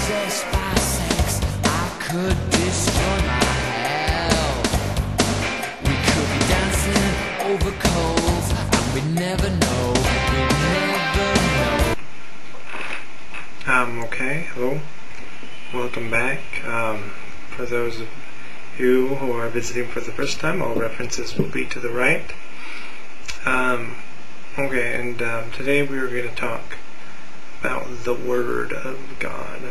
possessed by sex, I could destroy my hell. We could be dancing over coals, and we'd never know, we'd never know. Okay, hello. Welcome back. For those of you who are visiting for the first time, all references will be to the right. Okay, and today we are going to talk about the Word of God.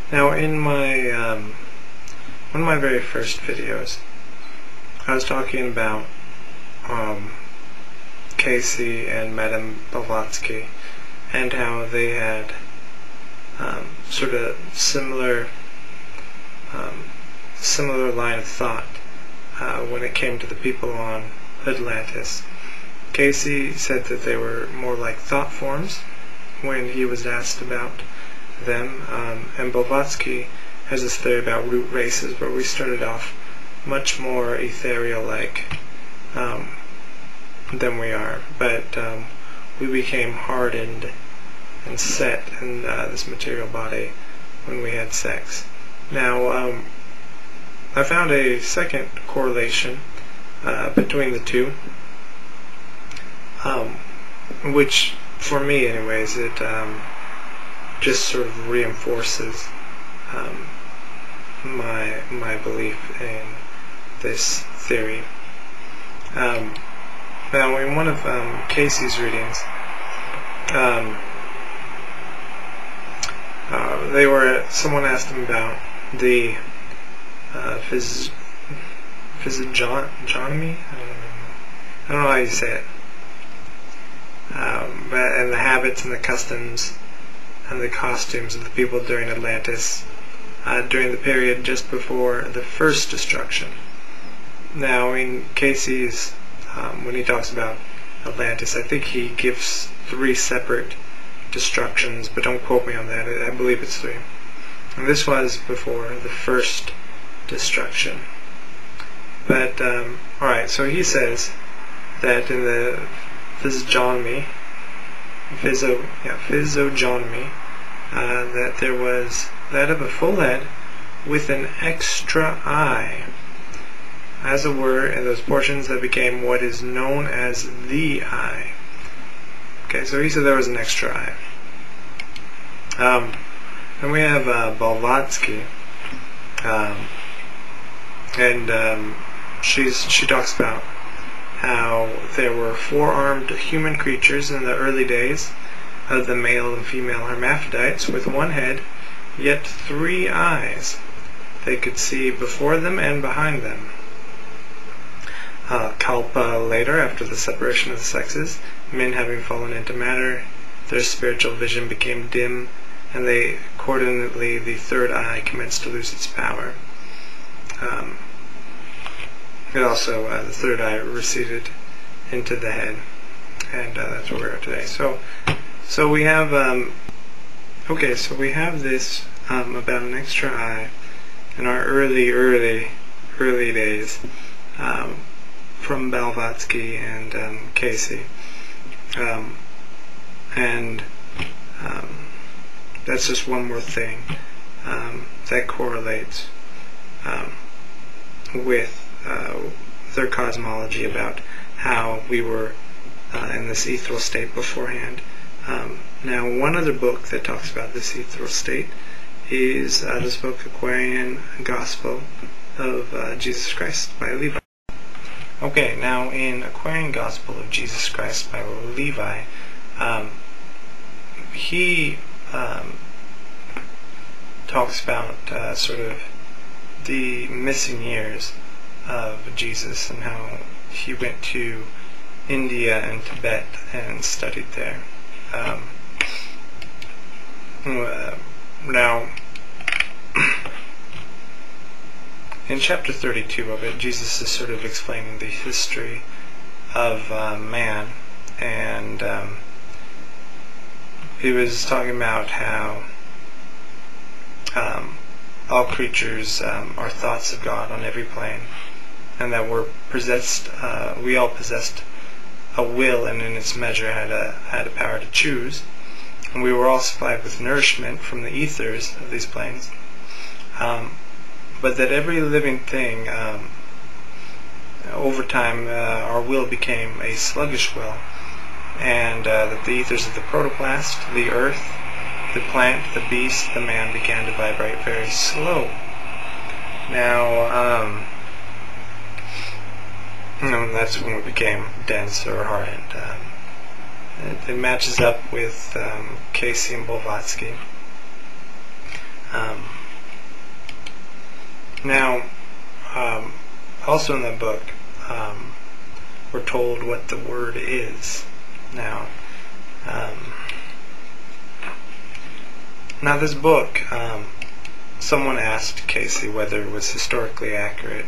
Now, in my one of my very first videos, I was talking about Cayce and Madame Blavatsky, and how they had sort of similar line of thought when it came to the people on Atlantis. Cayce said that they were more like thought forms when he was asked about them, and Blavatsky has this theory about root races, where we started off much more ethereal-like than we are, but we became hardened and set in this material body when we had sex. Now, I found a second correlation between the two, which, for me anyways, it just sort of reinforces my belief in this theory. Now, in one of Cayce's readings, someone asked him about the physiognomy, I don't know how you say it, and the habits and the customs and the costumes of the people during Atlantis, during the period just before the first destruction. Now, in Cayce's, when he talks about Atlantis, I think he gives 3 separate destructions, but don't quote me on that. I believe it's 3. And this was before the first destruction. But alright, so he says that in the physiognomy, that there was that of a full head with an extra eye, as it were, in those portions that became what is known as the eye. Okay, so he said there was an extra eye. And we have Blavatsky, and she talks about how there were 4-armed human creatures in the early days of the male and female hermaphrodites with 1 head, yet 3 eyes. They could see before them and behind them. Kalpa later, after the separation of the sexes, men having fallen into matter, their spiritual vision became dim, and accordingly the 3rd eye commenced to lose its power. And also the 3rd eye receded into the head, and that's where we are today. So we have so we have this about an extra eye in our early days, from Blavatsky and Cayce, and that's just one more thing that correlates with their cosmology about how we were in this ethereal state beforehand. Now, one other book that talks about this ethereal state is this book, Aquarian Gospel of Jesus Christ by Levi. Okay, now in Aquarian Gospel of Jesus Christ by Levi, he talks about sort of the missing years of Jesus and how he went to India and Tibet and studied there. Now, in chapter 32 of it, Jesus is sort of explaining the history of man, and he was talking about how all creatures are thoughts of God on every plane, and that we all possessed a will, and in its measure had a power to choose. and we were all supplied with nourishment from the ethers of these planes, but that every living thing, over time, our will became a sluggish will, and that the ethers of the protoplast, the earth, the plant, the beast, the man began to vibrate very slow. Now, that's when it became dense or hard. It matches up with Cayce and Blavatsky. Now, also in the book, we're told what the word is. Now, this book, someone asked Cayce whether it was historically accurate,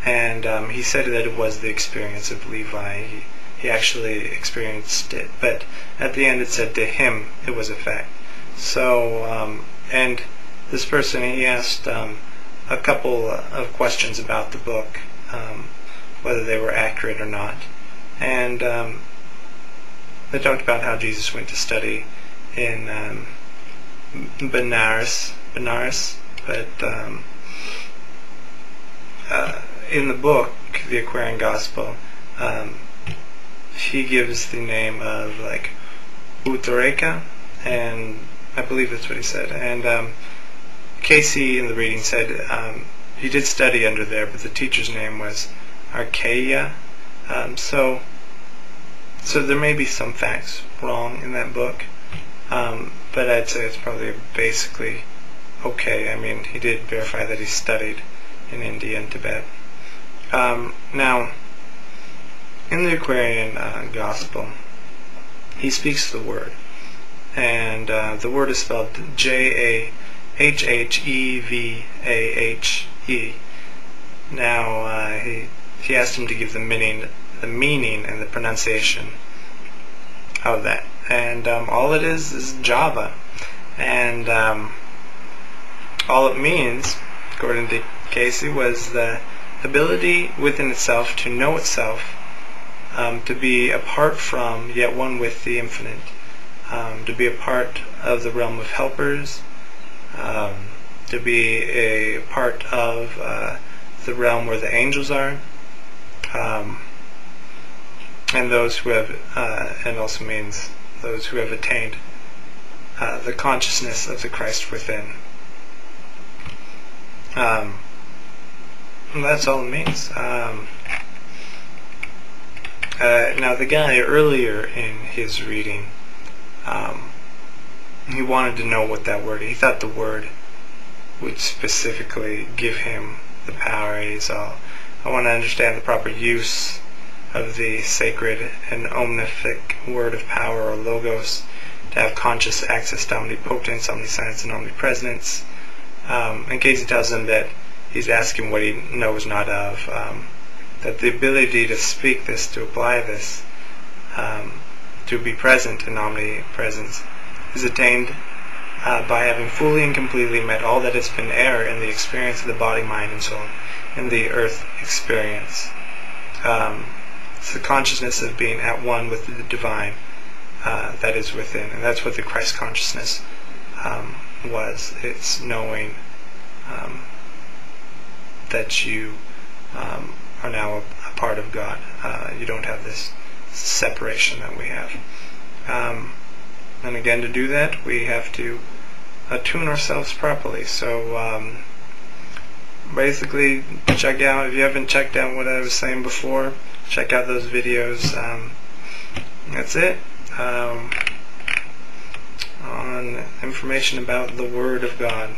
and he said that it was the experience of Levi. He actually experienced it, but at the end it said to him it was a fact. So, and this person, he asked a couple of questions about the book, whether they were accurate or not, and they talked about how Jesus went to study in Benares, but in the book, the Aquarian Gospel, he gives the name of like Udraka, and I believe that's what he said. And Cayce in the reading said he did study under there, but the teacher's name was Archaea. So there may be some facts wrong in that book, but I'd say it's probably basically okay. I mean, he did verify that he studied in India and Tibet. Now, in the Aquarian Gospel, he speaks the word, and the word is spelled Jahhhevah. Now, he asked him to give the meaning and the pronunciation of that, and all it is Java, and all it means, according to Cayce, was the ability within itself to know itself, to be apart from, yet one with the infinite, to be a part of the realm of helpers, to be a part of the realm where the angels are, and those who have, and also means those who have attained the consciousness of the Christ within. That's all it means. Now, the guy earlier in his reading, he wanted to know what that word, he thought the word would specifically give him the power. He's all, I want to understand the proper use of the sacred and omnific word of power, or logos, to have conscious access to omnipotence, omniscience, and omnipresence. And Cayce tells him that he's asking what he knows not of, that the ability to speak this, to apply this, to be present in omnipresence, is attained by having fully and completely met all that has been error in the experience of the body, mind, and soul, in the earth experience. It's the consciousness of being at one with the divine that is within, and that's what the Christ consciousness was. It's knowing that you are now a part of God. You don't have this separation that we have. And again, to do that, we have to attune ourselves properly. So basically, check out, if you haven't checked out what I was saying before, check out those videos. That's it. On information about the Word of God.